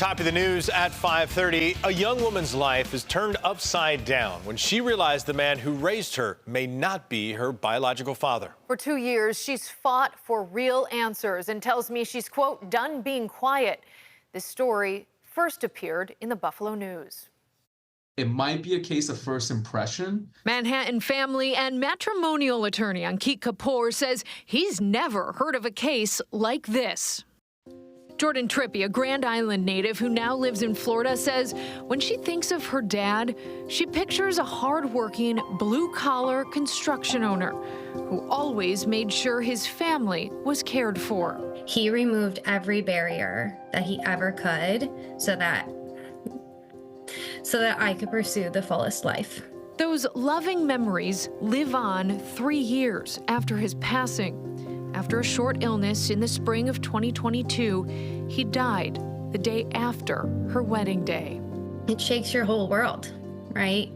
Top of the news at 5:30. A young woman's life is turned upside down when she realized the man who raised her may not be her biological father. For 2 years, she's fought for real answers and tells me she's, quote, done being quiet. This story first appeared in the Buffalo News. It might be a case of first impression. Manhattan family and matrimonial attorney Ankit Kapoor says he's never heard of a case like this. Jordan Trippi, a Grand Island native who now lives in Florida, says when she thinks of her dad, she pictures a hardworking, blue-collar construction owner who always made sure his family was cared for. He removed every barrier that he ever could so that I could pursue the fullest life. Those loving memories live on 3 years after his passing. After a short illness in the spring of 2022, he died the day after her wedding day. It shakes your whole world, right?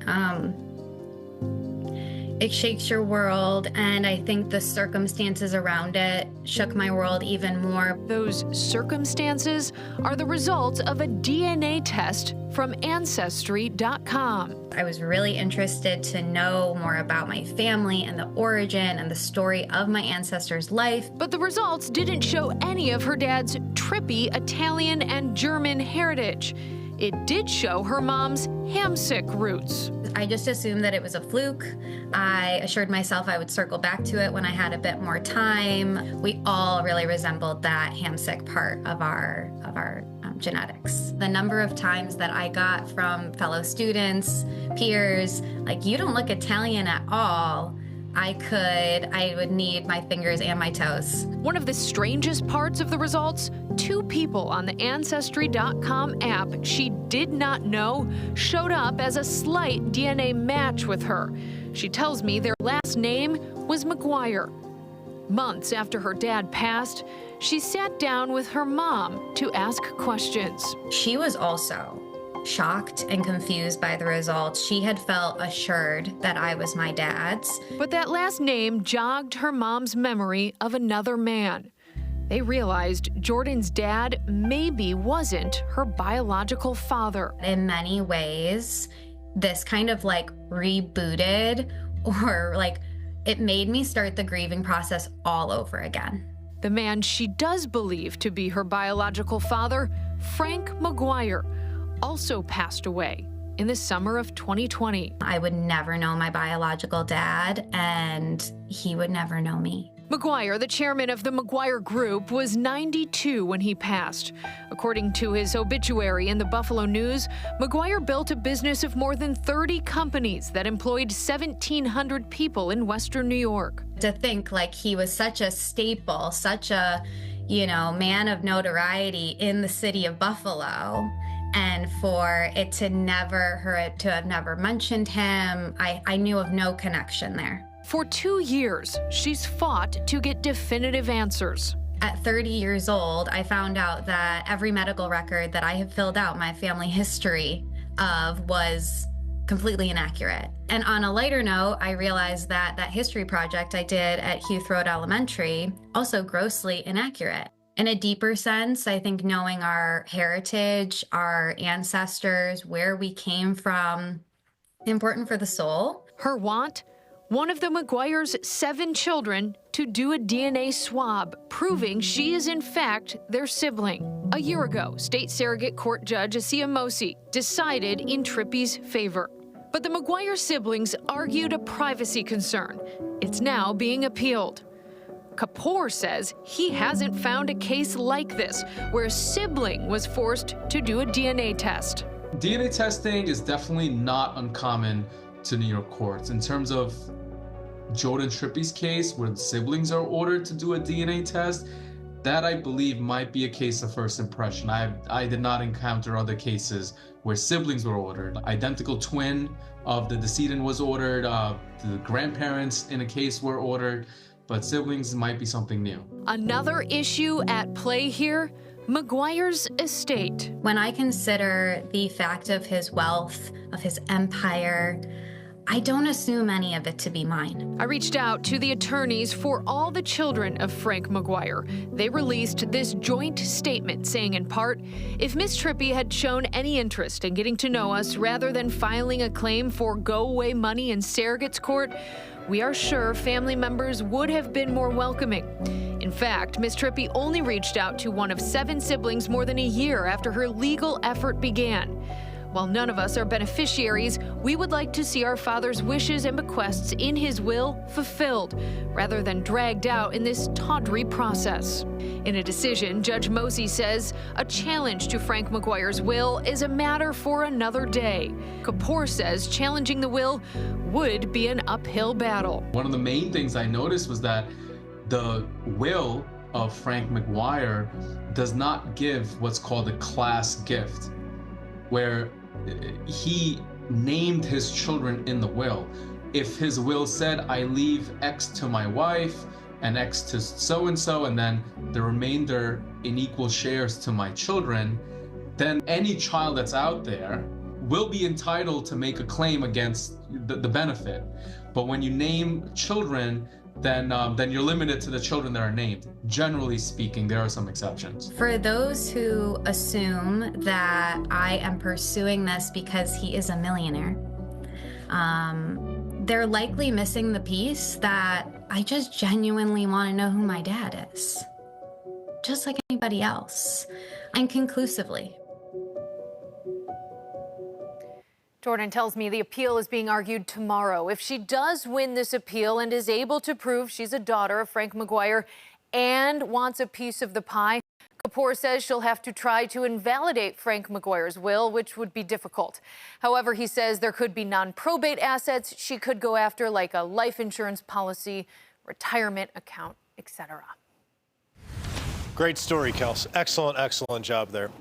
It shakes your world, and I think the circumstances around it shook my world even more. Those circumstances are the result of a DNA test from ancestry.com. I was really interested to know more about my family and the origin and the story of my ancestors' life. But the results didn't show any of her dad's trippy Italian and German heritage. It did show her mom's Hamsick roots. I just assumed that it was a fluke. I assured myself I would circle back to it when I had a bit more time. We all really resembled that Hamsick part of our genetics. The number of times that I got from fellow students, peers, like, you don't look Italian at all. I would need my fingers and my toes. One of the strangest parts of the results, 2 people on the Ancestry.com app she did not know showed up as a slight DNA match with her. She tells me their last name was McGuire. Months after her dad passed, she sat down with her mom to ask questions. She was also shocked and confused by the results. She had felt assured that I was my dad's. But that last name jogged her mom's memory of another man. They realized Jordan's dad maybe wasn't her biological father. In many ways, this kind of like rebooted, or like it made me start the grieving process all over again. The man she does believe to be her biological father, Frank McGuire, also passed away in the summer of 2020. I would never know my biological dad, and he would never know me. McGuire, the chairman of the McGuire Group, was 92 when he passed. According to his obituary in the Buffalo News, McGuire built a business of more than 30 companies that employed 1,700 people in Western New York. To think like he was such a staple, such a, man of notoriety in the city of Buffalo, and for it to have never mentioned him, I knew of no connection there. For 2 years, she's fought to get definitive answers. At 30 years old, I found out that every medical record that I had filled out my family history of was completely inaccurate. And on a lighter note, I realized that that history project I did at Hugh Road Elementary, also grossly inaccurate. In a deeper sense, I think knowing our heritage, our ancestors, where we came from, important for the soul. Her want? One of the McGuire's 7 children to do a DNA swab, proving she is in fact their sibling. A year ago, state surrogate court judge Asia Mosi decided in Trippi's favor. But the McGuire siblings argued a privacy concern. It's now being appealed. Kapoor says he hasn't found a case like this, where a sibling was forced to do a DNA test. DNA testing is definitely not uncommon to New York courts. In terms of Jordan Trippi's case, where the siblings are ordered to do a DNA test, that I believe might be a case of first impression. I did not encounter other cases where siblings were ordered. Identical twin of the decedent was ordered, the grandparents in a case were ordered, but siblings might be something new. Another issue at play here, McGuire's estate. When I consider the fact of his wealth, of his empire, I don't assume any of it to be mine. I reached out to the attorneys for all the children of Frank McGuire. They released this joint statement saying, in part, if Miss Trippi had shown any interest in getting to know us rather than filing a claim for go-away money in surrogate's court, we are sure family members would have been more welcoming. In fact, Miss Trippi only reached out to one of 7 siblings more than a year after her legal effort began. While none of us are beneficiaries, we would like to see our father's wishes and bequests in his will fulfilled, rather than dragged out in this tawdry process. In a decision, Judge Mosey says a challenge to Frank McGuire's will is a matter for another day. Kapoor says challenging the will would be an uphill battle. One of the main things I noticed was that the will of Frank McGuire does not give what's called a class gift, where he named his children in the will. If his will said, I leave X to my wife and X to so-and-so, and then the remainder in equal shares to my children, then any child that's out there will be entitled to make a claim against the benefit. But when you name children, then you're limited to the children that are named. Generally speaking, there are some exceptions. For those who assume that I am pursuing this because he is a millionaire, they're likely missing the piece that I just genuinely want to know who my dad is. Just like anybody else, and conclusively. Jordan tells me the appeal is being argued tomorrow. If she does win this appeal and is able to prove she's a daughter of Frank McGuire and wants a piece of the pie, Kapoor says she'll have to try to invalidate Frank McGuire's will, which would be difficult. However, he says there could be non-probate assets she could go after, like a life insurance policy, retirement account, etc. Great story, Kels. Excellent, excellent job there.